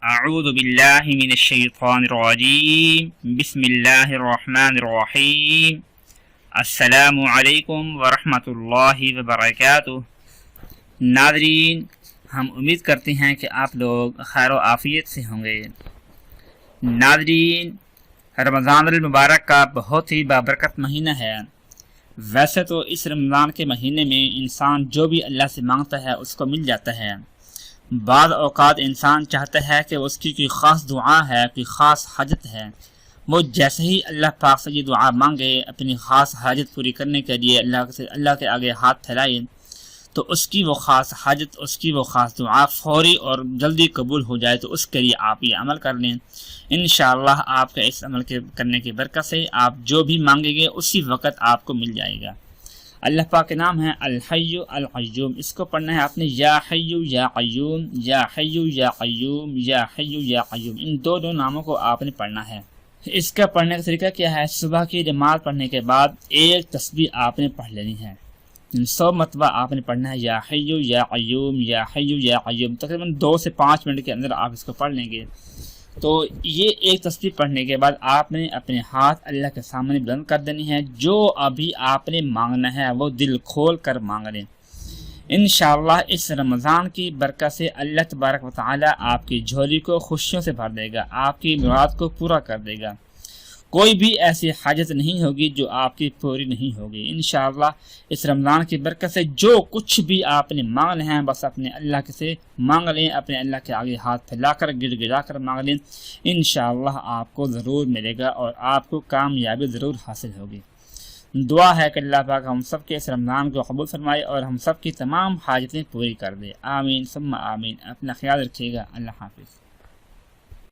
اعوذ باللہ من الشیطان الرجیم بسم اللہ الرحمن الرحیم السلام علیکم ورحمۃ اللہ وبرکاتہ۔ ناظرین، ہم امید کرتے ہیں کہ آپ لوگ خیر و عافیت سے ہوں گے۔ ناظرین، رمضان المبارک کا بہت ہی بابرکت مہینہ ہے۔ ویسے تو اس رمضان کے مہینے میں انسان جو بھی اللہ سے مانگتا ہے اس کو مل جاتا ہے۔ بعض اوقات انسان چاہتا ہے کہ اس کی کوئی خاص دعا ہے، کوئی خاص حاجت ہے، وہ جیسے ہی اللہ پاک سے یہ دعا مانگے اپنی خاص حاجت پوری کرنے کے لیے اللہ کے آگے ہاتھ پھیلائے تو اس کی وہ خاص حاجت، اس کی وہ خاص دعا فوری اور جلدی قبول ہو جائے۔ تو اس کے لیے آپ یہ عمل کر لیں، انشاءاللہ آپ کے اس عمل کے کرنے کی برکت سے آپ جو بھی مانگیں گے اسی وقت آپ کو مل جائے گا۔ اللہ پاک کے نام ہے الحی القیوم، اس کو پڑھنا ہے آپ نے یا حی یا قیوم، یا حی یا قیوم، یا حی یا قیوم، ان دو ناموں کو آپ نے پڑھنا ہے۔ اس کا پڑھنے کا طریقہ کیا ہے؟ صبح کی نماز پڑھنے کے بعد ایک تسبیح آپ نے پڑھ لینی ہے، 100 مرتبہ آپ نے پڑھنا ہے یا حی یا قیوم، یا حی یا قیوم۔ تقریباً 2 سے 5 منٹ کے اندر آپ اس کو پڑھ لیں گے۔ تو یہ ایک تسبیح پڑھنے کے بعد آپ نے اپنے ہاتھ اللہ کے سامنے بلند کر دینی ہے۔ جو ابھی آپ نے مانگنا ہے وہ دل کھول کر مانگ لیں۔ انشاءاللہ اس رمضان کی برکت سے اللہ تبارک و تعالی آپ کی جھولی کو خوشیوں سے بھر دے گا، آپ کی مراد کو پورا کر دے گا۔ کوئی بھی ایسی حاجت نہیں ہوگی جو آپ کی پوری نہیں ہوگی۔ انشاءاللہ اس رمضان کی برکت سے جو کچھ بھی آپ نے مانگنا ہے بس اپنے اللہ کے سے مانگ لیں، اپنے اللہ کے آگے ہاتھ پھیلا کر گڑ گڑا کر مانگ لیں، انشاءاللہ آپ کو ضرور ملے گا اور آپ کو کامیابی ضرور حاصل ہوگی۔ دعا ہے کہ اللہ پاک ہم سب کے اس رمضان کو قبول فرمائے اور ہم سب کی تمام حاجتیں پوری کر دے۔ آمین ثم آمین۔ اپنا خیال رکھیے گا۔ اللہ حافظ۔